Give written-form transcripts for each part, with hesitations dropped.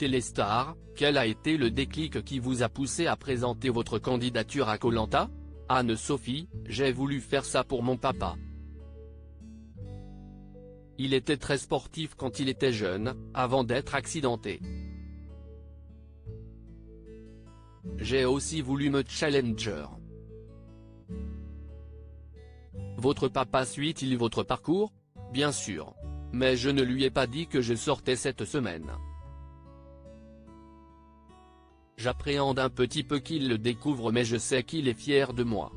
Téléstar, quel a été le déclic qui vous a poussé à présenter votre candidature à Koh-Lanta? Anne-Sophie, j'ai voulu faire ça pour mon papa. Il était très sportif quand il était jeune, avant d'être accidenté. J'ai aussi voulu me challenger. Votre papa suit-il votre parcours? Bien sûr. Mais je ne lui ai pas dit que je sortais cette semaine. J'appréhende un petit peu qu'il le découvre, mais je sais qu'il est fier de moi.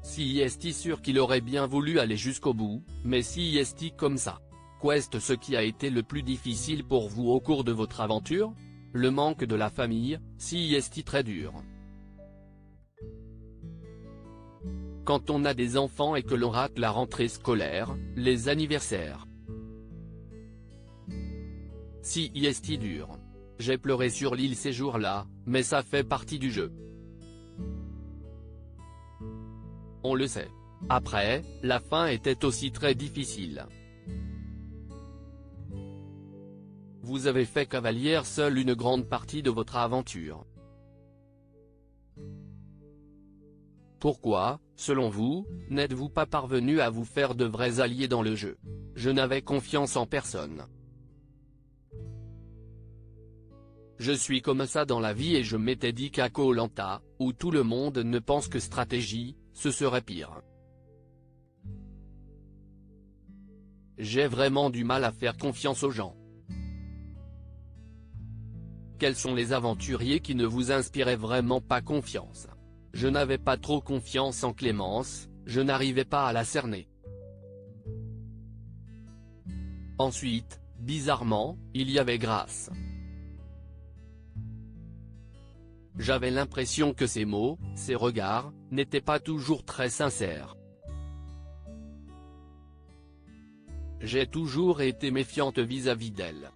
Si est sûr qu'il aurait bien voulu aller jusqu'au bout, mais si est comme ça. Qu'est ce qui a été le plus difficile pour vous au cours de votre aventure? Le manque de la famille, si est très dur. Quand on a des enfants et que l'on rate la rentrée scolaire, les anniversaires. Si est dur. J'ai pleuré sur l'île ces jours-là, mais ça fait partie du jeu. On le sait. Après, la fin était aussi très difficile. Vous avez fait cavalière seule une grande partie de votre aventure. Pourquoi, selon vous, n'êtes-vous pas parvenu à vous faire de vrais alliés dans le jeu? Je n'avais confiance en personne. Je suis comme ça dans la vie et je m'étais dit qu'à Koh-Lanta, où tout le monde ne pense que stratégie, ce serait pire. J'ai vraiment du mal à faire confiance aux gens. Quels sont les aventuriers qui ne vous inspiraient vraiment pas confiance? Je n'avais pas trop confiance en Clémence, je n'arrivais pas à la cerner. Ensuite, bizarrement, il y avait Grace. J'avais l'impression que ses mots, ses regards, n'étaient pas toujours très sincères. J'ai toujours été méfiante vis-à-vis d'elle.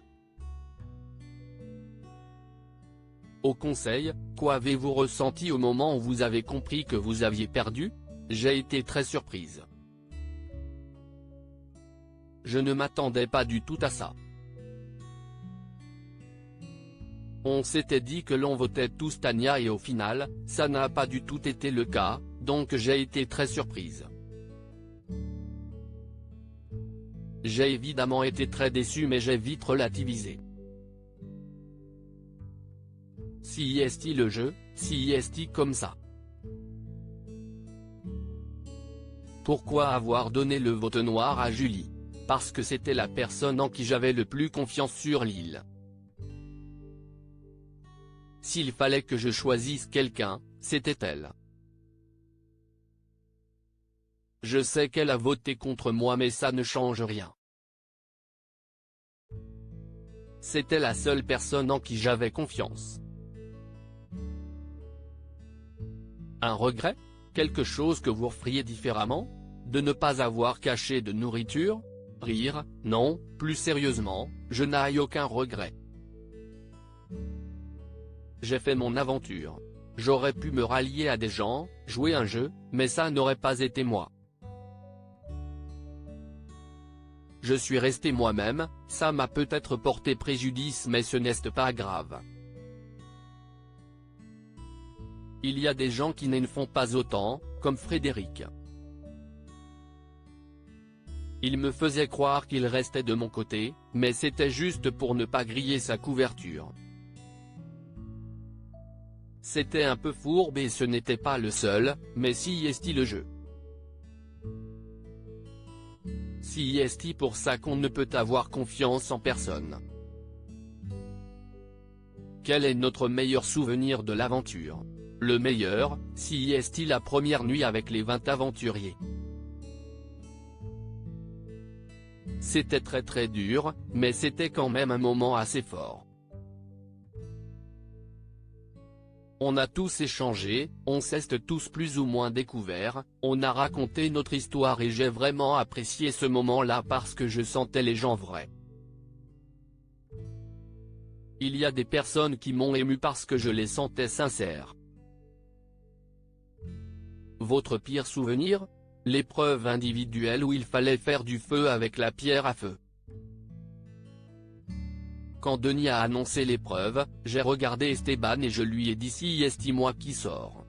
Au conseil, quoi avez-vous ressenti au moment où vous avez compris que vous aviez perdu? J'ai été très surprise. Je ne m'attendais pas du tout à ça. On s'était dit que l'on votait tous Tania et au final, ça n'a pas du tout été le cas, donc j'ai été très surprise. J'ai évidemment été très déçu mais j'ai vite relativisé. Si est le jeu, si est comme ça. Pourquoi avoir donné le vote noir à Julie? Parce que c'était la personne en qui j'avais le plus confiance sur l'île. S'il fallait que je choisisse quelqu'un, c'était elle. Je sais qu'elle a voté contre moi mais ça ne change rien. C'était la seule personne en qui j'avais confiance. Un regret? Quelque chose que vous feriez différemment? De ne pas avoir caché de nourriture? Rire? Non, plus sérieusement, je n'ai aucun regret. J'ai fait mon aventure. J'aurais pu me rallier à des gens, jouer un jeu, mais ça n'aurait pas été moi. Je suis resté moi-même, ça m'a peut-être porté préjudice mais ce n'est pas grave. Il y a des gens qui ne font pas autant, comme Frédéric. Il me faisait croire qu'il restait de mon côté, mais c'était juste pour ne pas griller sa couverture. C'était un peu fourbe et ce n'était pas le seul, mais si est le jeu. Si est pour ça qu'on ne peut avoir confiance en personne. Quel est notre meilleur souvenir de l'aventure? Le meilleur, si est la première nuit avec les 20 aventuriers. C'était très dur, mais c'était quand même un moment assez fort. On a tous échangé, on s'est tous plus ou moins découverts, on a raconté notre histoire et j'ai vraiment apprécié ce moment-là parce que je sentais les gens vrais. Il y a des personnes qui m'ont ému parce que je les sentais sincères. Votre pire souvenir? L'épreuve individuelle où il fallait faire du feu avec la pierre à feu. Quand Denis a annoncé l'épreuve, j'ai regardé Esteban et je lui ai dit si est moi qui sors.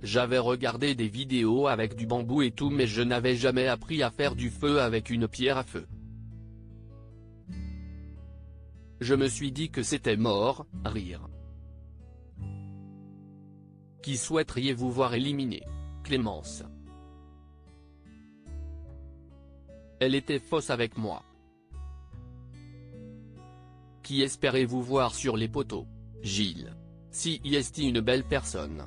J'avais regardé des vidéos avec du bambou et tout mais je n'avais jamais appris à faire du feu avec une pierre à feu. Je me suis dit que c'était mort, rire. Qui souhaiteriez-vous voir éliminé? Clémence. Elle était fausse avec moi. Qui espérez-vous voir sur les poteaux? Gilles. Si est une belle personne.